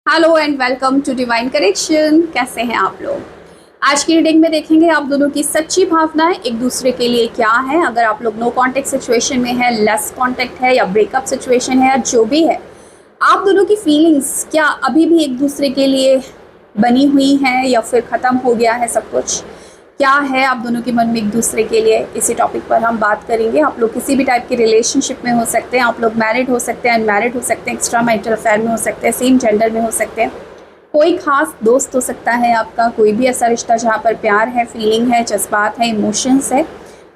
Hello and welcome to Divine Correction. कैसे हैं आप लोग? आज की रीडिंग में देखेंगे आप दोनों की सच्ची भावनाएं एक दूसरे के लिए क्या है। अगर आप लोग नो कांटेक्ट सिचुएशन में है, लेस कांटेक्ट है या ब्रेकअप सिचुएशन है या जो भी है, आप दोनों की फीलिंग्स क्या अभी भी एक दूसरे के लिए बनी हुई हैं या फिर ख़त्म हो गया है सब कुछ? क्या है आप दोनों के मन में एक दूसरे के लिए, इसी टॉपिक पर हम बात करेंगे। आप लोग किसी भी टाइप के रिलेशनशिप में हो सकते हैं, आप लोग मैरिड हो सकते हैं, अनमैरिड हो सकते हैं, एक्स्ट्रा मैरिटल अफेयर में हो सकते हैं, सेम जेंडर में हो सकते हैं, कोई खास दोस्त हो सकता है आपका, कोई भी ऐसा रिश्ता जहाँ पर प्यार है, फीलिंग है, जज्बात है, इमोशंस है,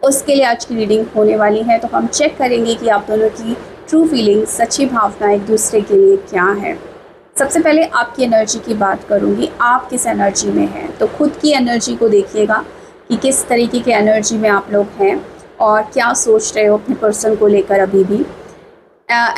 उसके लिए आज की रीडिंग होने वाली है। तो हम चेक करेंगे कि आप दोनों की ट्रू फीलिंग, सच्ची भावना एक दूसरे के लिए क्या है। सबसे पहले आपकी एनर्जी की बात करूँगी, आप किस एनर्जी में हैं। तो खुद की एनर्जी को देखिएगा कि किस तरीके के एनर्जी में आप लोग हैं और क्या सोच रहे हो अपने पर्सन को लेकर अभी भी।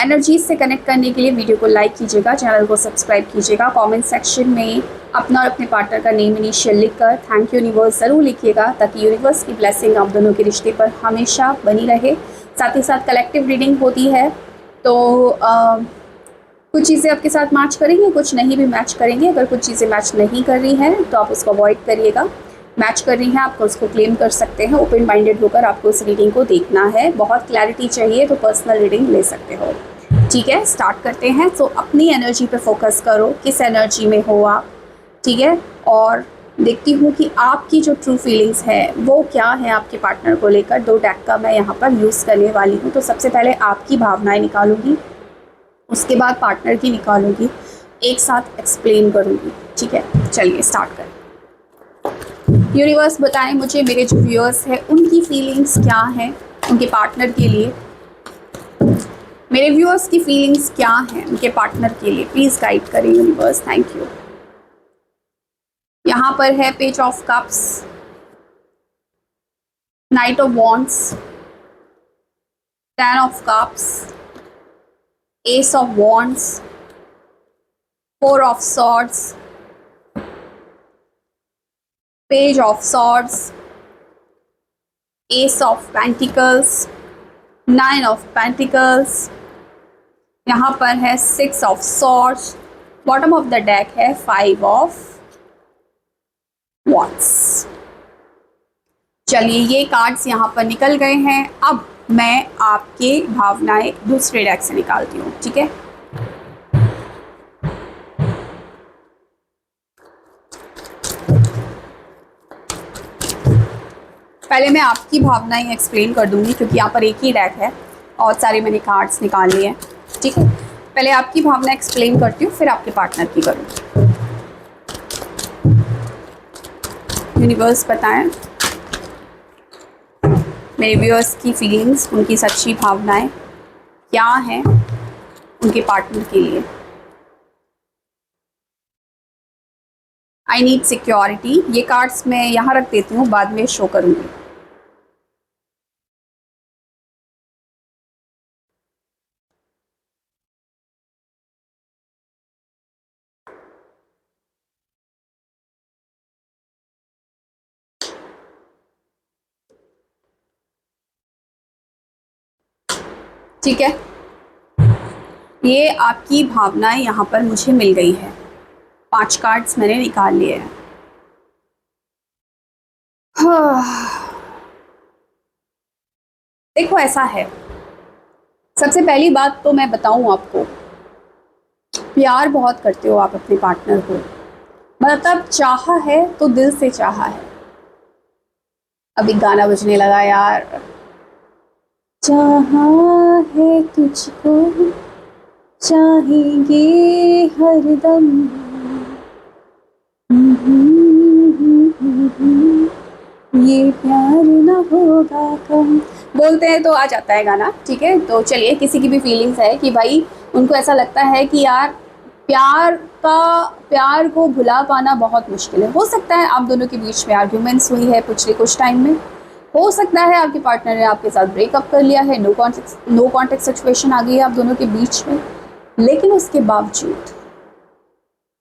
एनर्जीज से कनेक्ट करने के लिए वीडियो को लाइक कीजिएगा, चैनल को सब्सक्राइब कीजिएगा, कमेंट सेक्शन में अपना और अपने पार्टनर का नेम इनिशियल लिखकर थैंक यू यूनिवर्स ज़रूर लिखिएगा, ताकि यूनिवर्स की ब्लेसिंग आप दोनों के रिश्ते पर हमेशा बनी रहे। साथ ही साथ कलेक्टिव रीडिंग होती है, तो कुछ चीज़ें आपके साथ मैच करेंगी, कुछ नहीं भी मैच करेंगे। अगर कुछ चीज़ें मैच नहीं कर रही हैं तो आप उसको अवॉइड करिएगा। मैच कर रही हैं आपको उसको क्लेम कर सकते हैं। ओपन माइंडेड होकर आपको उस रीडिंग को देखना है। बहुत क्लैरिटी चाहिए तो पर्सनल रीडिंग ले सकते हो। ठीक है, स्टार्ट करते हैं। तो अपनी एनर्जी पे फोकस करो, किस एनर्जी में हो आप। ठीक है, और देखती हूँ कि आपकी जो ट्रू फीलिंग्स है वो क्या है आपके पार्टनर को लेकर। 2 डेक का मैं यहाँ पर यूज़ करने वाली हूँ। तो सबसे पहले आपकी भावनाएं निकालूंगी, उसके बाद पार्टनर की निकालूंगी, एक साथ एक्सप्लेन करूंगी। ठीक है, चलिए स्टार्ट करें। यूनिवर्स बताएं मुझे, मेरे जो व्यूअर्स हैं उनकी फीलिंग्स क्या हैं उनके पार्टनर के लिए। मेरे व्यूअर्स की फीलिंग्स क्या हैं उनके पार्टनर के लिए, प्लीज़ गाइड करें यूनिवर्स, थैंक यू। यहाँ पर है page of cups, night of wands, 10 of cups, S of wands, 4 of swords, page of swords, S of pentacles, 9 of pentacles, यहाँ पर है 6 of swords, bottom of the deck है 5 of wands. चलिए, ये cards यहाँ पर निकल गए हैं। अब मैं आपके भावनाएं दूसरे डेक से निकालती हूँ। ठीक है, पहले मैं आपकी भावनाएं एक्सप्लेन कर दूंगी, क्योंकि यहाँ पर एक ही डेक है और सारे मैंने कार्ड्स निकाल लिए हैं। ठीक है, पहले आपकी भावना एक्सप्लेन करती हूँ, फिर आपके पार्टनर की करूँगी। यूनिवर्स बताएं मेरे व्यूअर्स की फीलिंग्स, उनकी सच्ची भावनाएं क्या हैं उनके पार्टनर के लिए। आई नीड सिक्योरिटी, ये कार्ड्स मैं यहाँ रख देती हूँ, बाद में शो करूँगी। ठीक है, ये आपकी भावनाएं यहाँ पर मुझे मिल गई है। 5 कार्ड्स मैंने निकाल लिए हैं। देखो, ऐसा है, सबसे पहली बात तो मैं बताऊं आपको, प्यार बहुत करते हो आप अपने पार्टनर को। मतलब चाहा है तो दिल से चाहा है। अभी गाना बजने लगा यार, चाहा है तुझको चाहेंगे हरदम, ये प्यार न होगा कम, बोलते हैं तो आ जाता है गाना। ठीक है, तो चलिए, किसी की भी फीलिंग्स है कि भाई उनको ऐसा लगता है कि यार प्यार को भुला पाना बहुत मुश्किल है। हो सकता है आप दोनों के बीच में आर्ग्यूमेंट्स हुई है पिछले कुछ टाइम में, हो सकता है आपके पार्टनर ने आपके साथ ब्रेकअप कर लिया है, नो कॉन्टेक्ट सिचुएशन आ गई है आप दोनों के बीच में, लेकिन उसके बावजूद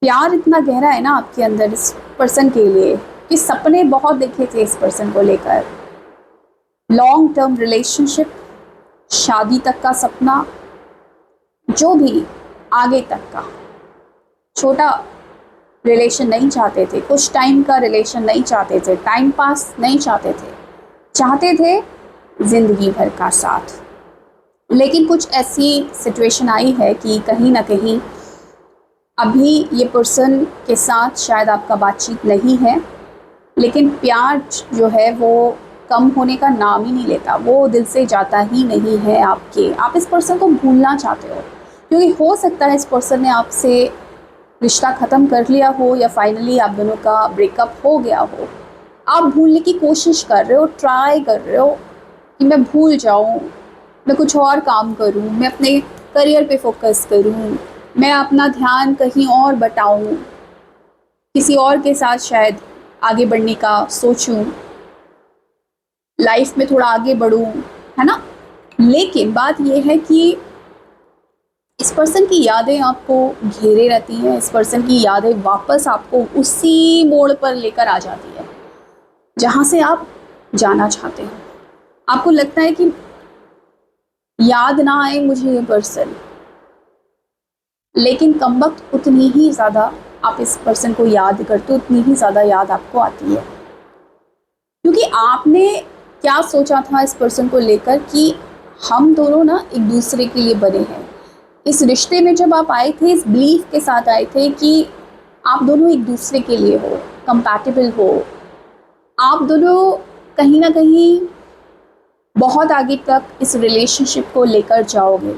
प्यार इतना गहरा है ना आपके अंदर इस पर्सन के लिए कि सपने बहुत देखे थे इस पर्सन को लेकर। लॉन्ग टर्म रिलेशनशिप, शादी तक का सपना, जो भी आगे तक का, छोटा रिलेशन नहीं चाहते थे, कुछ टाइम का रिलेशन नहीं चाहते थे, टाइम पास नहीं चाहते थे, चाहते थे ज़िंदगी भर का साथ। लेकिन कुछ ऐसी सिचुएशन आई है कि कहीं ना कहीं अभी ये पर्सन के साथ शायद आपका बातचीत नहीं है, लेकिन प्यार जो है वो कम होने का नाम ही नहीं लेता, वो दिल से जाता ही नहीं है आपके। आप इस पर्सन को भूलना चाहते हो, क्योंकि हो सकता है इस पर्सन ने आपसे रिश्ता ख़त्म कर लिया हो या फाइनली आप दोनों का ब्रेकअप हो गया हो। आप भूलने की कोशिश कर रहे हो, ट्राई कर रहे हो कि मैं भूल जाऊं, मैं कुछ और काम करूं, मैं अपने करियर पे फोकस करूं, मैं अपना ध्यान कहीं और बटाऊं, किसी और के साथ शायद आगे बढ़ने का सोचूं, लाइफ में थोड़ा आगे बढ़ूं, है ना। लेकिन बात यह है कि इस पर्सन की यादें आपको घेरे रहती हैं, इस पर्सन की यादें वापस आपको उसी मोड़ पर लेकर आ जाती है जहाँ से आप जाना चाहते हो। आपको लगता है कि याद ना आए मुझे ये पर्सन, लेकिन कमबख्त उतनी ही ज़्यादा आप इस पर्सन को याद करते हो, उतनी ही ज़्यादा याद आपको आती है, क्योंकि आपने क्या सोचा था इस पर्सन को लेकर कि हम दोनों ना एक दूसरे के लिए बने हैं। इस रिश्ते में जब आप आए थे, इस बिलीफ के साथ आए थे कि आप दोनों एक दूसरे के लिए हो, कंपैटिबल हो, आप दोनों कहीं ना कहीं बहुत आगे तक इस रिलेशनशिप को लेकर जाओगे।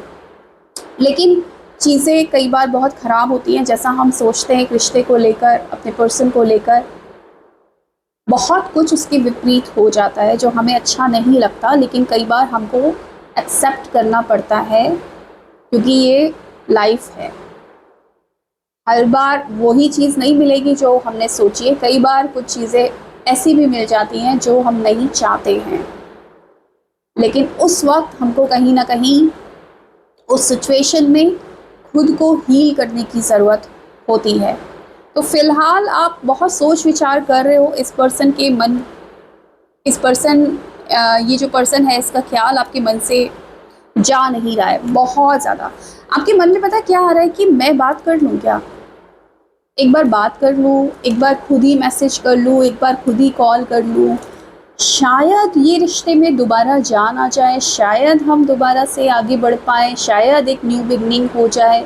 लेकिन चीज़ें कई बार बहुत ख़राब होती हैं, जैसा हम सोचते हैं एक रिश्ते को लेकर, अपने पर्सन को लेकर, बहुत कुछ उसके विपरीत हो जाता है जो हमें अच्छा नहीं लगता। लेकिन कई बार हमको एक्सेप्ट करना पड़ता है, क्योंकि ये लाइफ है। हर बार वही चीज़ नहीं मिलेगी जो हमने सोची है, कई बार कुछ चीज़ें ऐसी भी मिल जाती हैं जो हम नहीं चाहते हैं, लेकिन उस वक्त हमको कहीं ना कहीं उस सिचुएशन में खुद को हील करने की ज़रूरत होती है। तो फ़िलहाल आप बहुत सोच विचार कर रहे हो, इस पर्सन के मन, इस पर्सन ये जो पर्सन है इसका ख्याल आपके मन से जा नहीं रहा है बहुत ज़्यादा। आपके मन में पता क्या आ रहा है कि मैं बात कर लूँ क्या, एक बार बात कर लूँ, एक बार खुद ही मैसेज कर लूँ, एक बार खुद ही कॉल कर लूँ, शायद ये रिश्ते में दोबारा जान आ जाए, शायद हम दोबारा से आगे बढ़ पाएँ, शायद एक न्यू बिगनिंग हो जाए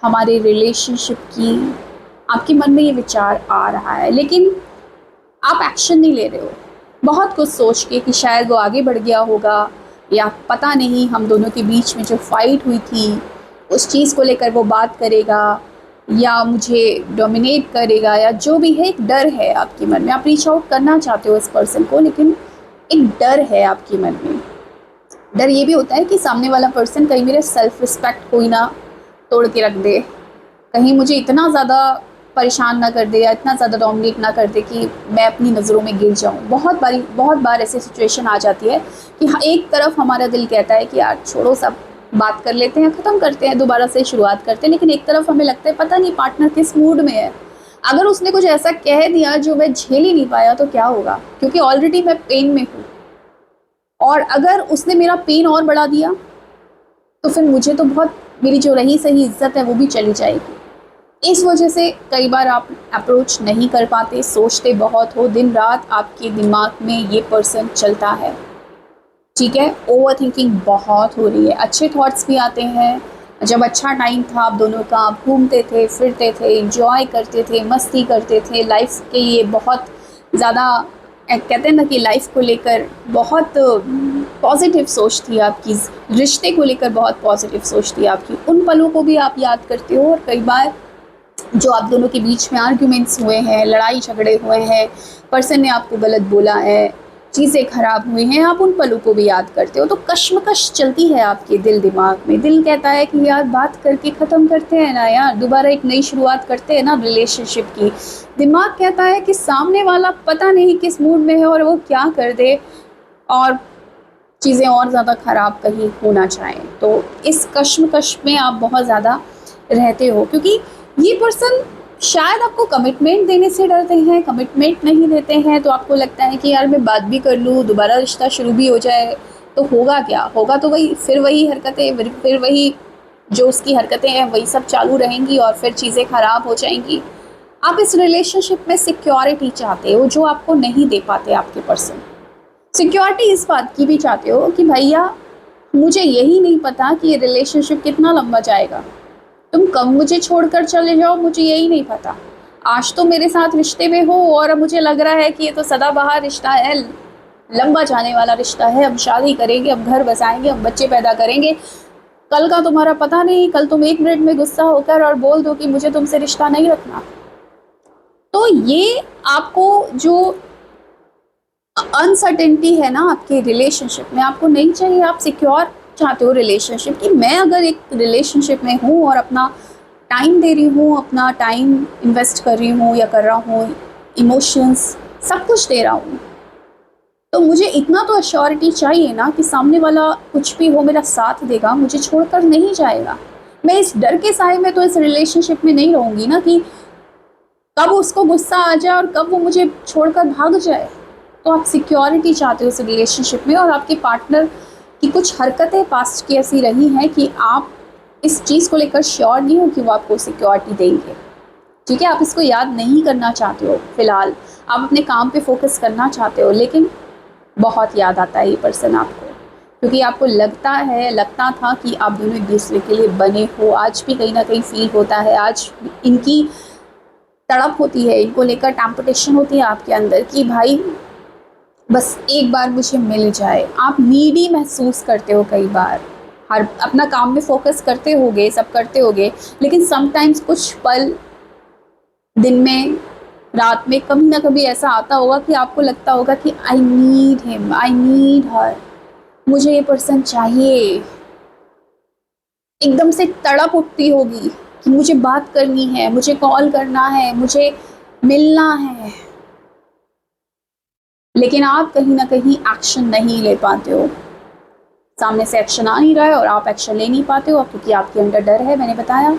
हमारे रिलेशनशिप की। आपके मन में ये विचार आ रहा है, लेकिन आप एक्शन नहीं ले रहे हो, बहुत कुछ सोच के कि शायद वो आगे बढ़ गया होगा, या पता नहीं हम दोनों के बीच में जो फाइट हुई थी उस चीज़ को लेकर वो बात करेगा या मुझे डोमिनेट करेगा, या जो भी है। एक डर है आपके मन में, आप रीच आउट करना चाहते हो इस पर्सन को, लेकिन एक डर है आपके मन में। डर ये भी होता है कि सामने वाला पर्सन कहीं मेरे सेल्फ रिस्पेक्ट को ही ना तोड़ के रख दे, कहीं मुझे इतना ज़्यादा परेशान ना कर दे या इतना ज़्यादा डोमिनेट ना कर दे कि मैं अपनी नज़रों में गिर जाऊँ। बहुत बार ऐसी सिचुएशन आ जाती है कि एक तरफ हमारा दिल कहता है कि यार छोड़ो, सब बात कर लेते हैं, ख़त्म करते हैं, दोबारा से शुरुआत करते हैं, लेकिन एक तरफ हमें लगता है पता नहीं पार्टनर किस मूड में है, अगर उसने कुछ ऐसा कह दिया जो मैं झेल ही नहीं पाया तो क्या होगा, क्योंकि ऑलरेडी मैं पेन में हूँ, और अगर उसने मेरा पेन और बढ़ा दिया तो फिर मुझे तो बहुत, मेरी जो रही सही इज्जत है वो भी चली जाएगी। इस वजह से कई बार आप अप्रोच नहीं कर पाते, सोचते बहुत हो, दिन रात आपके दिमाग में ये पर्सन चलता है, ठीक है। ओवर थिंकिंग बहुत हो रही है, अच्छे थॉट्स भी आते हैं। जब अच्छा टाइम था आप दोनों का, आप घूमते थे, फिरते थे, एंजॉय करते थे, मस्ती करते थे, लाइफ के लिए बहुत ज़्यादा, कहते हैं ना कि लाइफ को लेकर बहुत पॉजिटिव सोच थी आपकी, रिश्ते को लेकर बहुत पॉजिटिव सोच थी आपकी। उन पलों को भी आप याद करते हो, और कई बार जो आप दोनों के बीच में आर्ग्यूमेंट्स हुए हैं, लड़ाई झगड़े हुए हैं, पर्सन ने आपको गलत बोला है, चीज़ें ख़राब हुई हैं, आप उन पलों को भी याद करते हो। तो कश्मकश चलती है आपके दिल दिमाग में। दिल कहता है कि यार बात करके ख़त्म करते हैं ना यार, दोबारा एक नई शुरुआत करते हैं ना रिलेशनशिप की। दिमाग कहता है कि सामने वाला पता नहीं किस मूड में है और वो क्या कर दे और चीज़ें और ज़्यादा ख़राब कहीं होना चाहें। तो इस कश्मकश में आप बहुत ज़्यादा रहते हो, क्योंकि ये पर्सन शायद आपको कमिटमेंट देने से डरते हैं, कमिटमेंट नहीं देते हैं। तो आपको लगता है कि यार मैं बात भी कर लूँ, दोबारा रिश्ता शुरू भी हो जाए तो होगा क्या, होगा तो वही, फिर वही हरकतें, फिर वही जो उसकी हरकतें हैं वही सब चालू रहेंगी और फिर चीज़ें ख़राब हो जाएंगी। आप इस रिलेशनशिप में सिक्योरिटी चाहते हो जो आपको नहीं दे पाते आपके पर्सन। सिक्योरिटी इस बात की भी चाहते हो कि भैया मुझे यही नहीं पता कि ये रिलेशनशिप कितना लंबा जाएगा, तुम कब मुझे छोड़कर चले जाओ मुझे यही नहीं पता। आज तो मेरे साथ रिश्ते में हो और अब मुझे लग रहा है कि ये तो सदाबहार रिश्ता है, लंबा जाने वाला रिश्ता है, अब शादी करेंगे, अब घर बसाएंगे, अब बच्चे पैदा करेंगे, कल का तुम्हारा पता नहीं, कल तुम 1 मिनट में गुस्सा होकर और बोल दो कि मुझे तुमसे रिश्ता नहीं रखना। तो ये आपको जो अनसर्टेनिटी है ना आपके रिलेशनशिप में, आपको नहीं चाहिए। आप सिक्योर चाहते हो रिलेशनशिप कि मैं अगर एक रिलेशनशिप में हूँ और अपना टाइम दे रही हूँ, अपना टाइम इन्वेस्ट कर रही हूँ या कर रहा हूँ, इमोशंस सब कुछ दे रहा हूँ, तो मुझे इतना तो अश्योरिटी चाहिए ना कि सामने वाला कुछ भी हो मेरा साथ देगा, मुझे छोड़कर नहीं जाएगा। मैं इस डर के साए में तो इस रिलेशनशिप में नहीं रहूँगी ना कि कब उसको गुस्सा आ जाए और कब वो मुझे छोड़कर भाग जाए। तो आप सिक्योरिटी चाहते हो उस रिलेशनशिप में, और आपके पार्टनर की कुछ हरकतें पास्ट की ऐसी रही हैं कि आप इस चीज़ को लेकर श्योर नहीं हो कि वो आपको सिक्योरिटी देंगे। ठीक है, आप इसको याद नहीं करना चाहते हो फ़िलहाल, आप अपने काम पे फोकस करना चाहते हो, लेकिन बहुत याद आता है ये पर्सन आपको, क्योंकि आपको लगता था कि आप दोनों एक दूसरे के लिए बने हो। आज भी कहीं ना कहीं फील होता है, आज इनकी तड़प होती है, इनको लेकर टैम्पटेशन होती है आपके अंदर कि भाई बस एक बार मुझे मिल जाए। आप नीडी महसूस करते हो कई बार, हर अपना काम में फोकस करते होगे, सब करते होगे, लेकिन समटाइम्स कुछ पल दिन में, रात में कभी ना कभी ऐसा आता होगा कि आपको लगता होगा कि I need him, I need हर, मुझे ये पर्सन चाहिए। एकदम से तड़प उठती होगी कि मुझे बात करनी है, मुझे कॉल करना है, मुझे मिलना है, लेकिन आप कहीं ना कहीं एक्शन नहीं ले पाते हो। सामने से एक्शन आ नहीं रहा है और आप एक्शन ले नहीं पाते हो क्योंकि आपके अंदर डर है, मैंने बताया।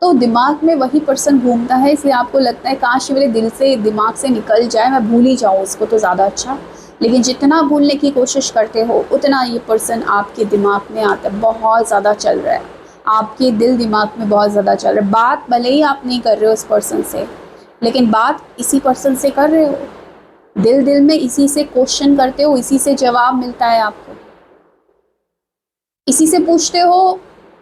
तो दिमाग में वही पर्सन घूमता है, इसलिए आपको लगता है काश मेरे दिल से, दिमाग से निकल जाए, मैं भूल ही जाऊँ उसको तो ज़्यादा अच्छा। लेकिन जितना भूलने की कोशिश करते हो उतना ये पर्सन आपके दिमाग में आता है, बहुत ज़्यादा चल रहा है आपके दिल दिमाग में, बहुत ज़्यादा चल रहा है। बात भले ही आप नहीं कर रहे हो उस पर्सन से, लेकिन बात इसी पर्सन से कर रहे हो, दिल दिल में इसी से क्वेश्चन करते हो, इसी से जवाब मिलता है आपको, इसी से पूछते हो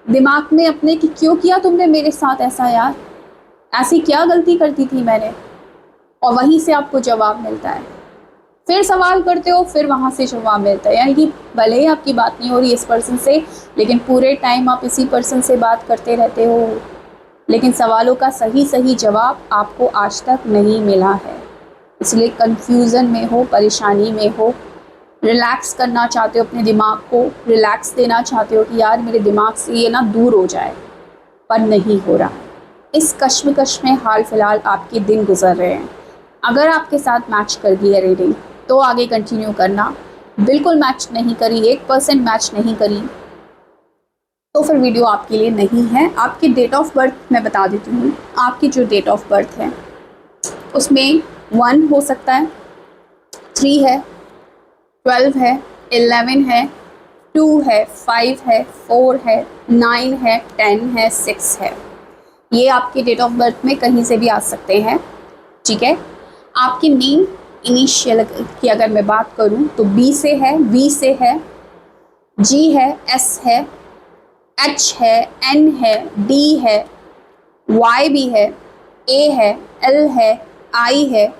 दिमाग में अपने कि क्यों किया तुमने मेरे साथ ऐसा यार, ऐसी क्या गलती करती थी मैंने, और वहीं से आपको जवाब मिलता है। फिर सवाल करते हो, फिर वहाँ से जवाब मिलता है, यानी कि भले ही आपकी बात नहीं हो रही इस पर्सन से, लेकिन पूरे टाइम आप इसी पर्सन से बात करते रहते हो, लेकिन सवालों का सही सही जवाब आपको आज तक नहीं मिला है। इसलिए कंफ्यूजन में हो, परेशानी में हो, रिलैक्स करना चाहते हो, अपने दिमाग को रिलैक्स देना चाहते हो कि यार मेरे दिमाग से ये ना दूर हो जाए, पर नहीं हो रहा। इस कश्मकश में हाल फिलहाल आपके दिन गुजर रहे हैं। अगर आपके साथ मैच कर गई है रीडिंग तो आगे कंटिन्यू करना, बिल्कुल मैच नहीं करी, 1% मैच नहीं करी, तो फिर वीडियो आपके लिए नहीं है। आपकी डेट ऑफ बर्थ मैं बता देती हूँ। आपकी जो डेट ऑफ बर्थ है उसमें 1 हो सकता है, 3 है, 12 है, 11 है, 2 है, 5 है, 4 है, 9 है, 10 है, 6 है। ये आपकी डेट ऑफ बर्थ में कहीं से भी आ सकते हैं। ठीक है, आपकी नेम इनिशियल की अगर मैं बात करूं तो बी से है, वी से है, जी है, एस है, एच है, एन है, डी है, वाई भी है, ए है, एल है, आई है,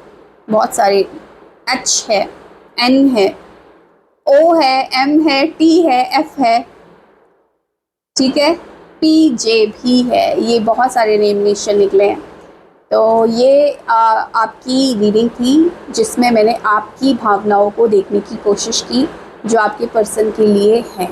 बहुत सारे, एच है, एन है, ओ है, एम है, टी है, एफ है, ठीक है, पी जे भी है। ये बहुत सारे नेम इनिशियल निकले हैं। तो ये आपकी रीडिंग थी जिसमें मैंने आपकी भावनाओं को देखने की कोशिश की जो आपके पर्सन के लिए है।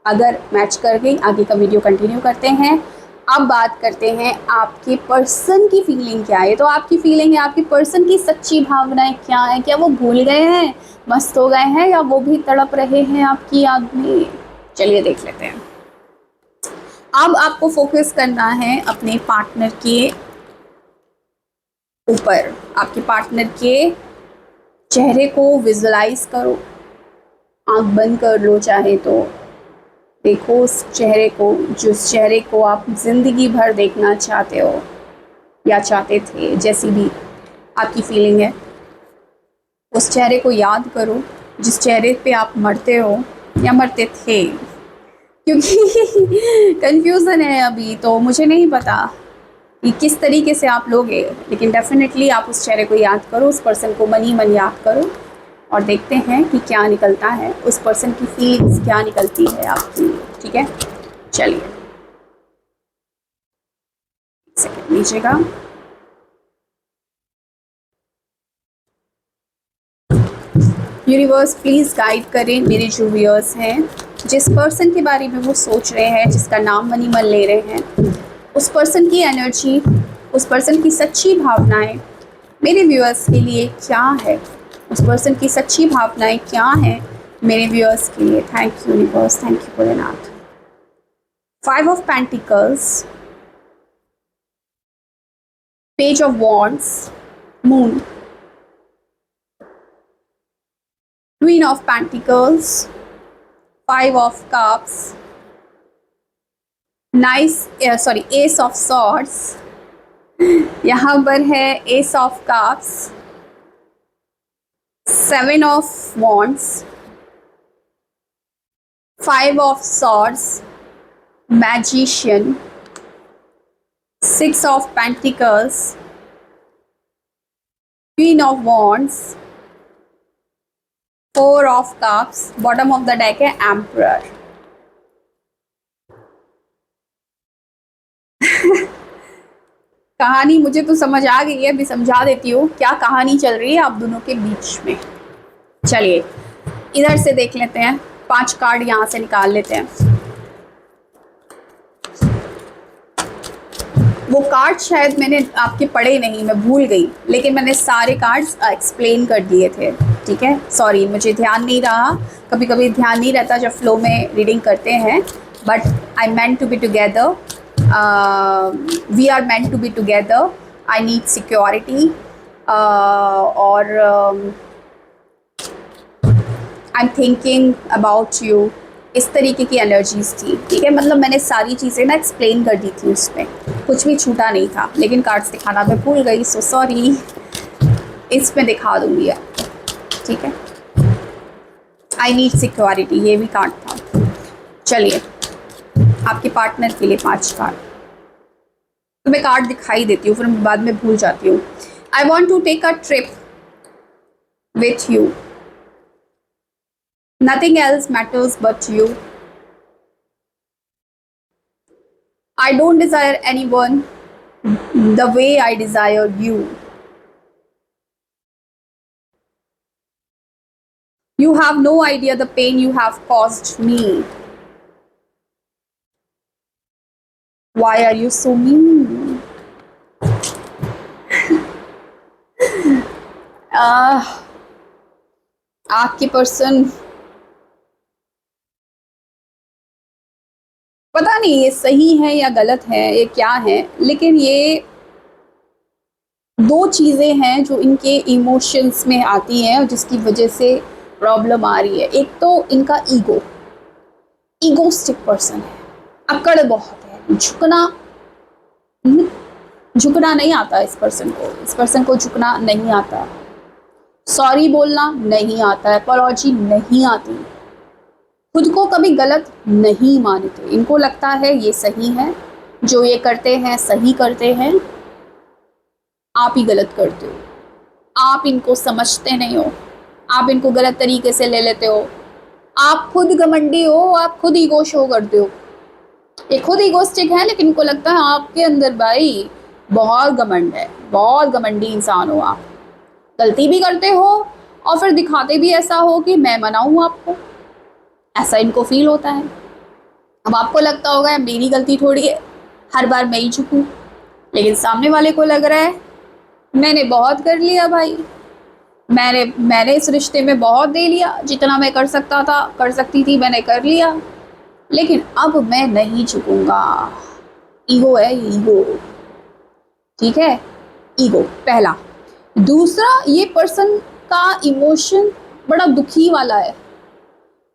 अगर मैच कर गई, आगे का वीडियो कंटिन्यू करते हैं। अब बात करते हैं आपके पर्सन की फीलिंग क्या है। तो आपकी फीलिंग है, आपके पर्सन की सच्ची भावनाएं क्या है, क्या वो भूल गए हैं, मस्त हो गए हैं, या वो भी तड़प रहे हैं आपकी याद में। चलिए देख लेते हैं। अब आपको फोकस करना है अपने पार्टनर के ऊपर। आपके पार्टनर के चेहरे को विजुलाइज करो, आंख बंद कर लो चाहे तो, देखो उस चेहरे को, जिस चेहरे को आप ज़िंदगी भर देखना चाहते हो या चाहते थे, जैसी भी आपकी फीलिंग है, उस चेहरे को याद करो जिस चेहरे पे आप मरते हो या मरते थे। क्योंकि कन्फ्यूज़न है अभी, तो मुझे नहीं पता कि किस तरीके से आप लोगे, लेकिन डेफिनेटली आप उस चेहरे को याद करो, उस पर्सन को मन ही मन याद करो और देखते हैं कि क्या निकलता है, उस पर्सन की फीलिंग्स क्या निकलती है आपकी। ठीक है, चलिए एक सेकंड लीजिएगा। यूनिवर्स प्लीज़ गाइड करें मेरे जो व्यूअर्स हैं, जिस पर्सन के बारे में वो सोच रहे हैं, जिसका नाम मनी मन ले रहे हैं, उस पर्सन की एनर्जी, उस पर्सन की सच्ची भावनाएं मेरे व्यूअर्स के लिए क्या है, उस पर्सन की सच्ची भावनाएं क्या हैं मेरे व्यूअर्स के लिए। Thank you universe, thank you Bholenath. 5 of pentacles, page of wands, moon, queen of pentacles, 5 of cups, S of swords, यहाँ पर है S of cups, 7 of wands, 5 of swords, magician, 6 of pentacles, queen of wands, 4 of cups, bottom of the deck है emperor. कहानी मुझे तो समझ आ गई है, अभी समझा देती हूँ क्या कहानी चल रही है आप दोनों के बीच में। चलिए इधर से देख लेते हैं, 5 कार्ड यहाँ से निकाल लेते हैं। वो कार्ड शायद मैंने आपके पढ़े नहीं, मैं भूल गई, लेकिन मैंने सारे कार्ड्स एक्सप्लेन कर दिए थे। ठीक है, सॉरी मुझे ध्यान नहीं रहा, कभी कभी ध्यान नहीं रहता जब फ्लो में रीडिंग करते हैं, but I meant to be together, we are meant to be together, I need security, और I am thinking about you, इस तरीके की एनर्जीज थी। ठीक है, मतलब मैंने सारी चीज़ें ना एक्सप्लेन कर दी थी, उसमें कुछ भी छूटा नहीं था, लेकिन कार्ड्स दिखाना मैं भूल गई, सो सॉरी, इसमें दिखा दूंगी आपको। ठीक है, आई नीड सिक्योरिटी, ये भी कार्ड था। चलिए आपके पार्टनर के लिए 5 कार्ड, तो मैं कार्ड दिखाई देती हूँ, फिर बाद में भूल जाती हूँ। I want to take a trip with you, nothing else matters but you. I don't desire anyone the way I desire you. You have no idea the pain you have caused me. Why are you so mean? आपकी person, पता नहीं ये सही है या गलत है, ये क्या है, लेकिन ये 2 चीज़ें हैं जो इनके इमोशंस में आती हैं और जिसकी वजह से प्रॉब्लम आ रही है। एक तो इनका ईगोस्टिक पर्सन है, अकड़ बहुत है, झुकना नहीं आता इस पर्सन को झुकना नहीं आता, सॉरी बोलना नहीं आता है, अपॉलॉजी नहीं आती, खुद को कभी गलत नहीं मानते, इनको लगता है ये सही है, जो ये करते हैं सही करते हैं, आप ही गलत करते हो, आप इनको समझते नहीं हो, आप इनको गलत तरीके से ले लेते हो, आप खुद घमंडी हो, आप खुद ईगो शो करते हो। ये खुद ईगोस्टिक है, लेकिन इनको लगता है आपके अंदर भाई बहुत घमंड है, बहुत घमंडी इंसान हो आप, गलती भी करते हो और फिर दिखाते भी ऐसा हो कि मैं मनाऊँ आपको, ऐसा इनको फील होता है। अब आपको लगता होगा मेरी गलती थोड़ी है, हर बार मैं ही झुकूँ, लेकिन सामने वाले को लग रहा है मैंने बहुत कर लिया भाई, मैंने इस रिश्ते में बहुत दे लिया, जितना मैं कर सकता था कर सकती थी मैंने कर लिया, लेकिन अब मैं नहीं झुकूंगा। ईगो है, ईगो। ठीक है, ईगो पहला। दूसरा, ये पर्सन का इमोशन बड़ा दुखी वाला है।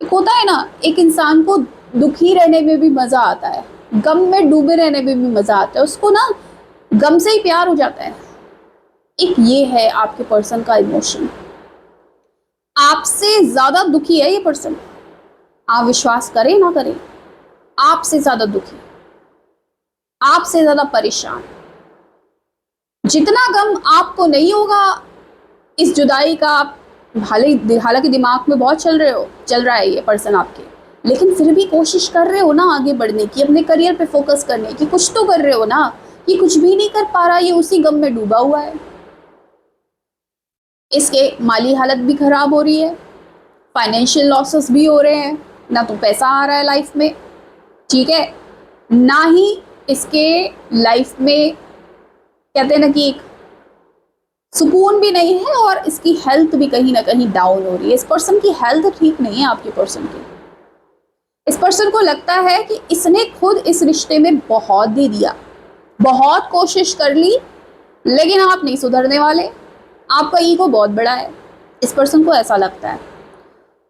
एक होता है ना, एक इंसान को दुखी रहने में भी मज़ा आता है, गम में डूबे रहने में भी मज़ा आता है, उसको ना गम से ही प्यार हो जाता है। एक ये है आपके पर्सन का इमोशन। आपसे ज़्यादा दुखी है ये पर्सन, आप विश्वास करें ना करें, आपसे ज़्यादा दुखी, आपसे ज़्यादा परेशान। जितना गम आपको नहीं होगा इस जुदाई का, आप हालांकि दिमाग में बहुत चल रहा है ये पर्सन आपके, लेकिन फिर भी कोशिश कर रहे हो ना आगे बढ़ने की, अपने करियर पे फोकस करने की, कुछ तो कर रहे हो ना। ये कुछ भी नहीं कर पा रहा, ये उसी गम में डूबा हुआ है। इसके माली हालत भी खराब हो रही है, फाइनेंशियल लॉसेस भी हो रहे हैं, ना तो पैसा आ रहा है लाइफ में, ठीक है, ना ही इसके लाइफ में कहते हैं ना कि एक सुकून भी नहीं है, और इसकी हेल्थ भी कहीं ना कहीं डाउन हो रही है। इस पर्सन की हेल्थ ठीक नहीं है आपके पर्सन की। इस पर्सन को लगता है कि इसने खुद इस रिश्ते में बहुत दे दिया, बहुत कोशिश कर ली, लेकिन आप नहीं सुधरने वाले, आपका ईगो बहुत बड़ा है। इस पर्सन को ऐसा लगता है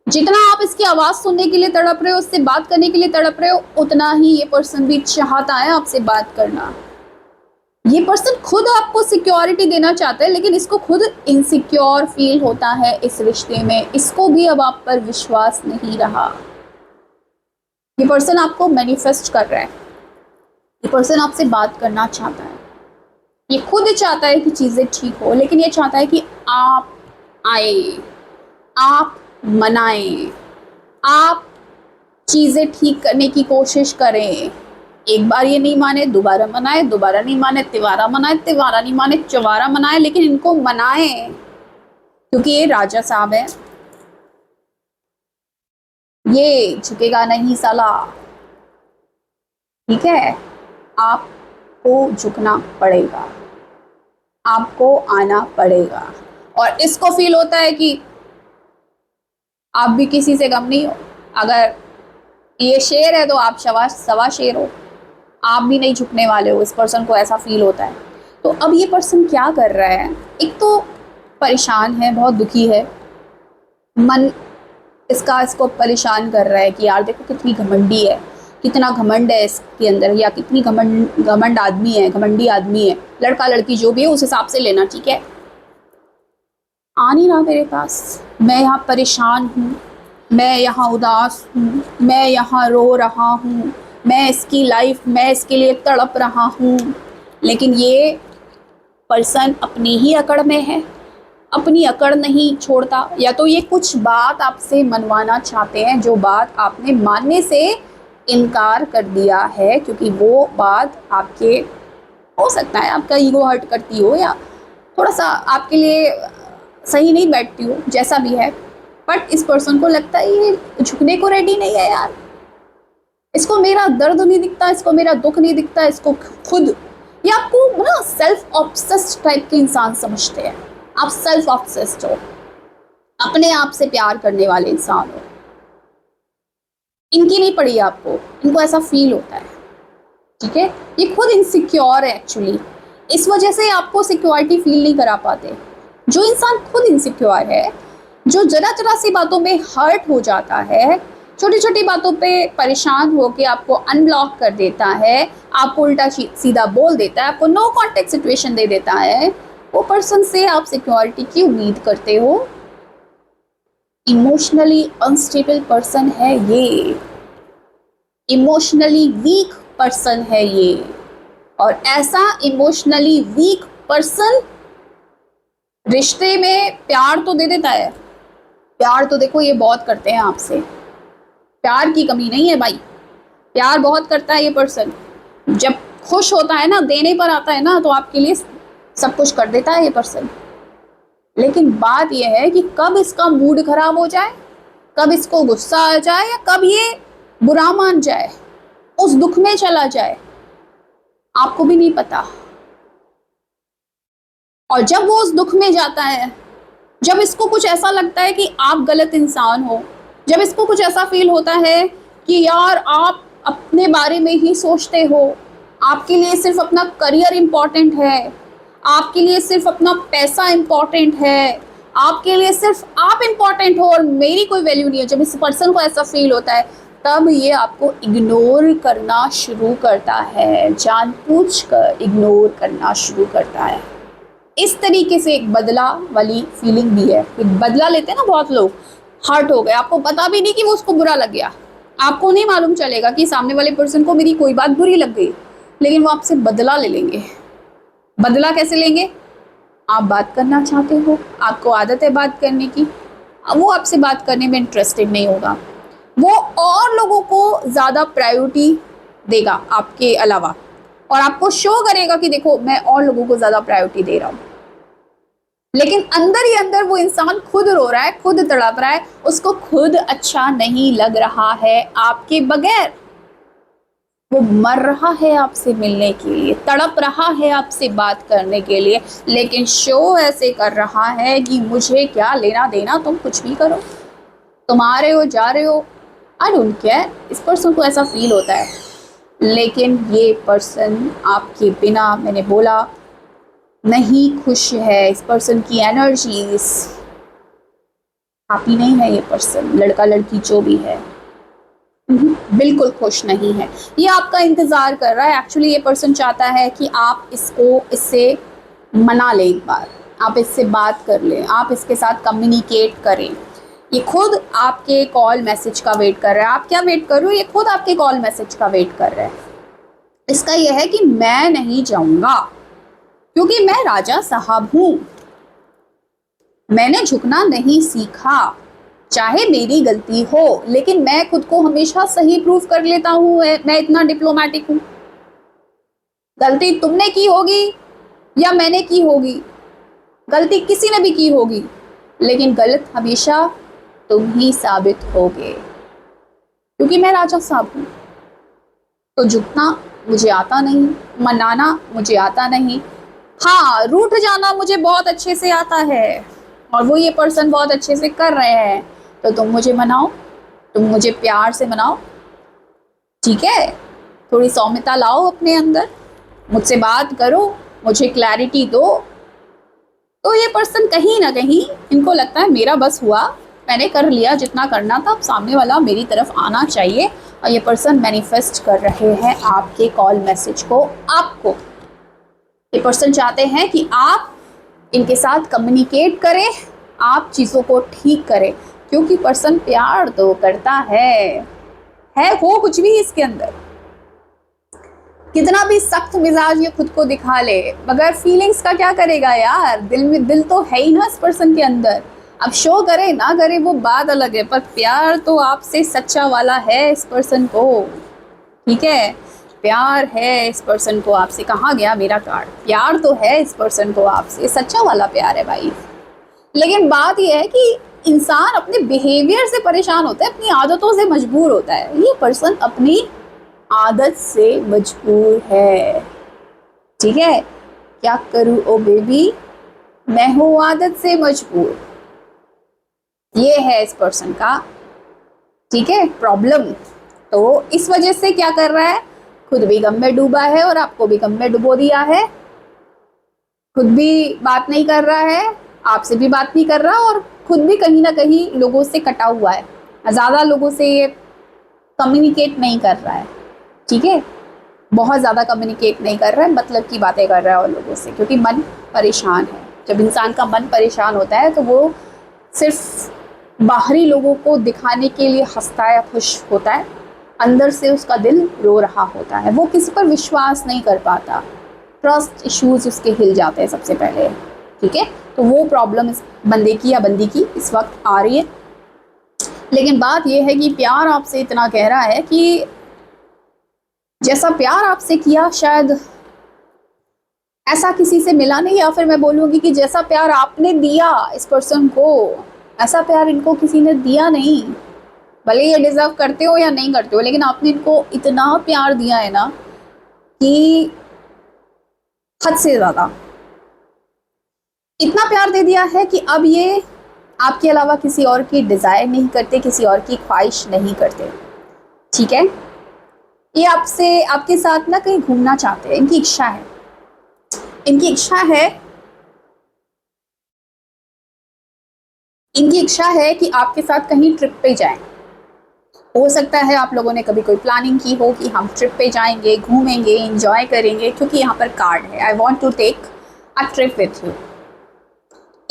जितना आप इसकी आवाज़ सुनने के लिए तड़प रहे हो, उससे बात करने के लिए तड़प रहे हो, उतना ही ये पर्सन भी चाहता है आपसे बात करना। ये पर्सन खुद आपको सिक्योरिटी देना चाहता है, लेकिन इसको खुद इनसिक्योर फील होता है इस रिश्ते में। इसको भी अब आप पर विश्वास नहीं रहा। ये पर्सन आपको मैनिफेस्ट कर रहा है, ये पर्सन आपसे बात करना चाहता है, ये खुद चाहता है कि चीज़ें ठीक हो, लेकिन ये चाहता है कि आप आए, आप मनाएं, आप चीज़ें ठीक करने की कोशिश करें। एक बार ये नहीं माने, दोबारा मनाए, दोबारा नहीं माने, तिवारा मनाए, तिवारा नहीं माने, चवारा मनाए, लेकिन इनको मनाएं, क्योंकि ये राजा साहब है, ये झुकेगा नहीं साला, ठीक है। आपको झुकना पड़ेगा, आपको आना पड़ेगा। और इसको फील होता है कि आप भी किसी से कम नहीं हो। अगर ये शेर है तो आप सवा शेर हो, आप भी नहीं झुकने वाले हो। इस पर्सन को ऐसा फील होता है। तो अब ये पर्सन क्या कर रहा है, एक तो परेशान है, बहुत दुखी है, मन इसको परेशान कर रहा है कि यार देखो कितनी घमंडी है, कितना घमंड है इसके अंदर, या कितनी घमंड आदमी है, घमंडी आदमी है। लड़का लड़की जो भी है उस हिसाब से लेना, ठीक है। आ नहीं रहा मेरे पास, मैं यहाँ परेशान हूँ, मैं यहाँ उदास हूँ, मैं यहाँ रो रहा हूँ, मैं इसकी लाइफ, मैं इसके लिए तड़प रहा हूँ। लेकिन ये पर्सन अपनी ही अकड़ में है, अपनी अकड़ नहीं छोड़ता। या तो ये कुछ बात आपसे मनवाना चाहते हैं, जो बात आपने मानने से इनकार कर दिया है, क्योंकि वो बात आपके, हो सकता है आपका ईगो हर्ट करती हो, या थोड़ा सा आपके लिए सही नहीं बैठती हो, जैसा भी है। बट इस पर्सन को लगता है ये झुकने को रेडी नहीं है यार, इसको मेरा दर्द नहीं दिखता, इसको मेरा दुख नहीं दिखता, इसको खुद, ये आपको ना सेल्फ ऑब्सेस्ड टाइप के इंसान समझते हैं। आप सेल्फ ऑब्सेस्ड हो, अपने आप से प्यार करने वाले इंसान हो। इनकी नहीं पड़ी आपको, इनको ऐसा फील होता है, ठीक है। ये खुद इनसिक्योर है एक्चुअली, इस वजह से आपको सिक्योरिटी फील नहीं करा पाते। जो इंसान खुद इनसिक्योर है, जो जरा सी बातों में हर्ट हो जाता है, छोटी छोटी बातों पे परेशान होकर आपको अनब्लॉक कर देता है, आपको उल्टा सीधा बोल देता है, आपको नो कॉन्टेक्ट सिचुएशन दे देता है, वो पर्सन से आप सिक्योरिटी की उम्मीद करते हो। इमोशनली अनस्टेबल पर्सन है ये, इमोशनली वीक पर्सन है ये। और ऐसा इमोशनली वीक पर्सन रिश्ते में प्यार तो दे देता है, प्यार तो देखो ये बहुत करते हैं आपसे, प्यार की कमी नहीं है भाई, प्यार बहुत करता है ये पर्सन। जब खुश होता है ना, देने पर आता है ना, तो आपके लिए सब कुछ कर देता है ये पर्सन। लेकिन बात यह है कि कब इसका मूड खराब हो जाए, कब इसको गुस्सा आ जाए, या कब ये बुरा मान जाए, उस दुख में चला जाए, आपको भी नहीं पता। और जब वो उस दुख में जाता है, जब इसको कुछ ऐसा लगता है कि आप गलत इंसान हो, जब इसको कुछ ऐसा फील होता है कि यार आप अपने बारे में ही सोचते हो, आपके लिए सिर्फ अपना करियर इम्पॉर्टेंट है, आपके लिए सिर्फ अपना पैसा इम्पॉर्टेंट है, आपके लिए सिर्फ आप इम्पॉर्टेंट हो और मेरी कोई वैल्यू नहीं है, जब इस पर्सन को ऐसा फील होता है, तब ये आपको इग्नोर करना शुरू करता है, जानबूझकर इग्नोर करना शुरू करता है। इस तरीके से एक बदला वाली फीलिंग भी है। एक बदला लेते हैं ना बहुत लोग, हर्ट हो गए, आपको पता भी नहीं कि वो उसको बुरा लग गया, आपको नहीं मालूम चलेगा कि सामने वाले पर्सन को मेरी कोई बात बुरी लग गई, लेकिन वो आपसे बदला ले लेंगे। बदला कैसे लेंगे? आप बात करना चाहते हो, आपको आदत है बात करने की, वो आपसे बात करने में इंटरेस्टेड नहीं होगा, वो और लोगों को ज़्यादा प्रायोरिटी देगा आपके अलावा, और आपको शो करेगा कि देखो मैं और लोगों को ज़्यादा प्रायोरिटी दे रहा हूँ। लेकिन अंदर ही अंदर वो इंसान खुद रो रहा है, खुद तड़प रहा है, उसको खुद अच्छा नहीं लग रहा है आपके बगैर। वो मर रहा है आपसे मिलने के लिए, तड़प रहा है आपसे बात करने के लिए, लेकिन शो ऐसे कर रहा है कि मुझे क्या लेना देना, तुम कुछ भी करो, तुम आ रहे हो जा रहे हो, आई डोंट केयर। इस पर्सन को ऐसा फील होता है। लेकिन ये पर्सन आपके बिना, मैंने बोला, नहीं खुश है। इस पर्सन की एनर्जीज हैप्पी नहीं है। ये पर्सन, लड़का लड़की जो भी है, बिल्कुल खुश नहीं है। ये आपका इंतज़ार कर रहा है। एक्चुअली ये पर्सन चाहता है कि आप इससे मना लें, एक बार आप इससे बात कर लें, आप इसके साथ कम्युनिकेट करें। ये खुद आपके कॉल मैसेज का वेट कर रहा है। आप क्या वेट कर रहे हो? ये खुद आपके कॉल मैसेज का वेट कर रहा है। इसका यह है कि मैं नहीं जाऊंगा क्योंकि मैं राजा साहब हूं, मैंने झुकना नहीं सीखा, चाहे मेरी गलती हो, लेकिन मैं खुद को हमेशा सही प्रूव कर लेता हूँ, मैं इतना डिप्लोमेटिक हूँ। गलती तुमने की होगी या मैंने की होगी, गलती किसी ने भी की होगी, लेकिन गलत हमेशा तुम ही साबित होगे, क्योंकि मैं राजा साहब हूँ। तो झुकना मुझे आता नहीं, मनाना मुझे आता नहीं। हाँ, रूठ जाना मुझे बहुत अच्छे से आता है, और वो ये पर्सन बहुत अच्छे से कर रहे हैं। तो तुम मुझे मनाओ, तुम मुझे प्यार से मनाओ, ठीक है? थोड़ी सौम्यता लाओ अपने अंदर, मुझसे बात करो, मुझे क्लैरिटी दो। तो ये पर्सन कहीं ना कहीं, इनको लगता है मेरा बस हुआ, मैंने कर लिया जितना करना था, अब सामने वाला मेरी तरफ आना चाहिए। और ये पर्सन मैनिफेस्ट कर रहे हैं आपके कॉल मैसेज को, आपको। ये पर्सन चाहते हैं कि आप इनके साथ कम्युनिकेट करें, आप चीज़ों को ठीक करें, क्योंकि पर्सन प्यार तो करता है हो कुछ भी इसके अंदर। कितना भी सख्त मिजाज ये खुद को दिखा ले, मगर फीलिंग्स का क्या करेगा यार? दिल तो है ही ना इस पर्सन के अंदर। अब शो करे ना करे वो बात अलग है, पर प्यार तो आपसे सच्चा वाला है इस पर्सन को, ठीक है? प्यार है इस पर्सन को आपसे। कहाँ गया मेरा कार्ड? प्यार तो है इस पर्सन को आपसे, सच्चा वाला प्यार है भाई। लेकिन बात यह है कि इंसान अपने बिहेवियर से परेशान होता है, अपनी आदतों से मजबूर होता है। ये पर्सन अपनी आदत से मजबूर है, ठीक है? क्या करूं ओ बेबी, मैं हूं आदत से मजबूर। ये है इस पर्सन का, ठीक है, प्रॉब्लम। तो इस वजह से क्या कर रहा है? खुद भी गम में डूबा है और आपको भी गम में डुबो दिया है। खुद भी बात नहीं कर रहा है, आपसे भी बात नहीं कर रहा, और खुद भी कहीं ना कहीं लोगों से कटा हुआ है, ज़्यादा लोगों से ये कम्युनिकेट नहीं कर रहा है, ठीक है? बहुत ज़्यादा कम्युनिकेट नहीं कर रहा है, मतलब की बातें कर रहा है और लोगों से, क्योंकि मन परेशान है। जब इंसान का मन परेशान होता है तो वो सिर्फ बाहरी लोगों को दिखाने के लिए हंसता है, खुश होता है, अंदर से उसका दिल रो रहा होता है। वो किसी पर विश्वास नहीं कर पाता, ट्रस्ट इश्यूज उसके हिल जाते हैं सबसे पहले, ठीक है? तो वो प्रॉब्लम इस बंदे की या बंदी की इस वक्त आ रही है। लेकिन बात यह है कि प्यार आपसे इतना गहरा है कि जैसा प्यार आपसे किया शायद ऐसा किसी से मिला नहीं, या फिर मैं बोलूँगी कि जैसा प्यार आपने दिया इस पर्सन को, ऐसा प्यार इनको किसी ने दिया नहीं। भले ये डिज़र्व करते हो या नहीं करते हो, लेकिन आपने इनको इतना प्यार दिया है ना कि हद से ज़्यादा। इतना प्यार दे दिया है कि अब ये आपके अलावा किसी और की डिज़ायर नहीं करते, किसी और की ख्वाहिश नहीं करते, ठीक है? ये आपसे, आपके साथ ना कहीं घूमना चाहते हैं, इनकी इच्छा है, इनकी इच्छा है कि आपके साथ कहीं ट्रिप पे जाएं। हो सकता है आप लोगों ने कभी कोई प्लानिंग की हो कि हम ट्रिप पे जाएंगे, घूमेंगे, इंजॉय करेंगे, क्योंकि यहाँ पर कार्ड है, I want to take a trip with you.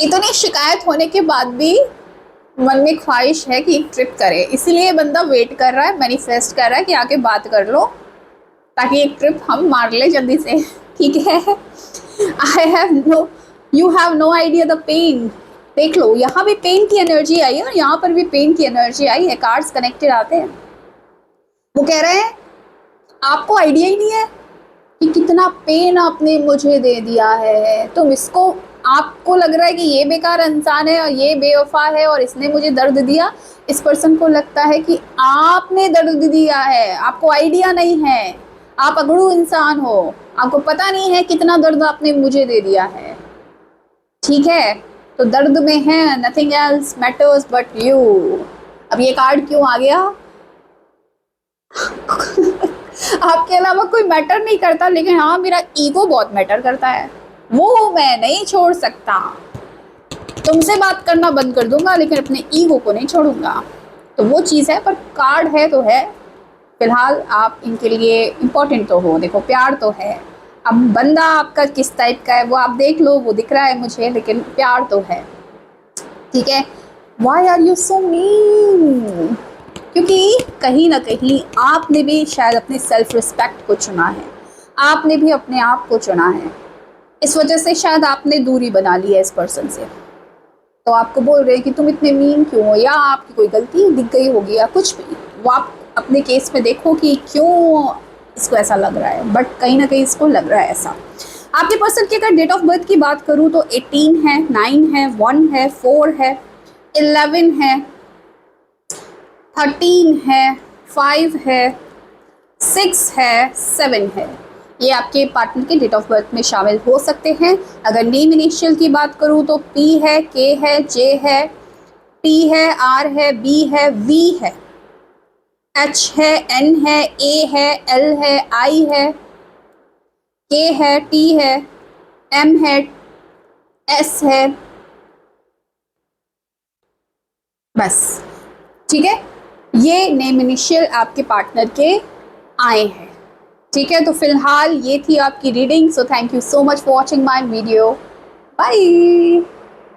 इतनी शिकायत होने के बाद भी मन में ख्वाहिश है कि एक ट्रिप करे, इसीलिए बंदा वेट कर रहा है, मैनिफेस्ट कर रहा है कि आके बात कर लो ताकि एक ट्रिप हम मार ले जल्दी से, ठीक है। You have no idea the pain. देख लो, यहाँ भी पेन की एनर्जी आई है और यहाँ पर भी पेन की एनर्जी आई है, कार्ड्स कनेक्टेड आते हैं। वो कह रहे हैं आपको आइडिया ही नहीं है कि कितना पेन आपने मुझे दे दिया है, तुम इसको, आपको लग रहा है कि ये बेकार इंसान है और ये बेवफा है और इसने मुझे दर्द दिया। इस पर्सन को लगता है कि आपने दर्द दिया है, आपको आइडिया नहीं है, आप अगड़ू इंसान हो, आपको पता नहीं है कितना दर्द आपने मुझे दे दिया है, ठीक है। तो दर्द में है, nothing else matters but you. अब ये कार्ड क्यों आ गया? आपके अलावा कोई मैटर नहीं करता, लेकिन हाँ मेरा ईगो बहुत मैटर करता है, वो मैं नहीं छोड़ सकता। तुमसे बात करना बंद कर दूंगा लेकिन अपने ईगो को नहीं छोड़ूंगा, तो वो चीज़ है। पर कार्ड है तो है, फिलहाल आप इनके लिए इम्पोर्टेंट तो हो। देखो प्यार तो है, अब बंदा आपका किस टाइप का है वो आप देख लो, वो दिख रहा है मुझे, लेकिन प्यार तो है, ठीक है। Why are you so mean? क्योंकि कहीं ना कहीं आपने भी शायद अपने सेल्फ रिस्पेक्ट को चुना है, आपने भी अपने आप को चुना है, इस वजह से शायद आपने दूरी बना ली है इस पर्सन से। तो आपको बोल रहे हैं कि तुम इतने मीन क्यों हो, या आपकी कोई गलती दिख गई होगी या कुछ भी, वो आप अपने केस में देखो कि क्यों इसको ऐसा लग रहा है, बट कहीं ना कहीं इसको लग रहा है ऐसा। आपके पर्सन की अगर डेट ऑफ बर्थ की बात करूँ तो 18 है, 9 है, 1 है, 4 है, 11 है, 13 है, 5 है, 6 है, 7 है। ये आपके पार्टनर के डेट ऑफ बर्थ में शामिल हो सकते हैं। अगर नेम इनिशियल की बात करूँ तो P है, K है, J है, T है, R है, B है, V है, H है, N है, A है, L है, I है, K है, T है, M है, S है, बस, ठीक है। ये नेम इनिशियल आपके पार्टनर के आए हैं, ठीक है। तो फिलहाल ये थी आपकी reading. So thank you so much for watching my video. Bye.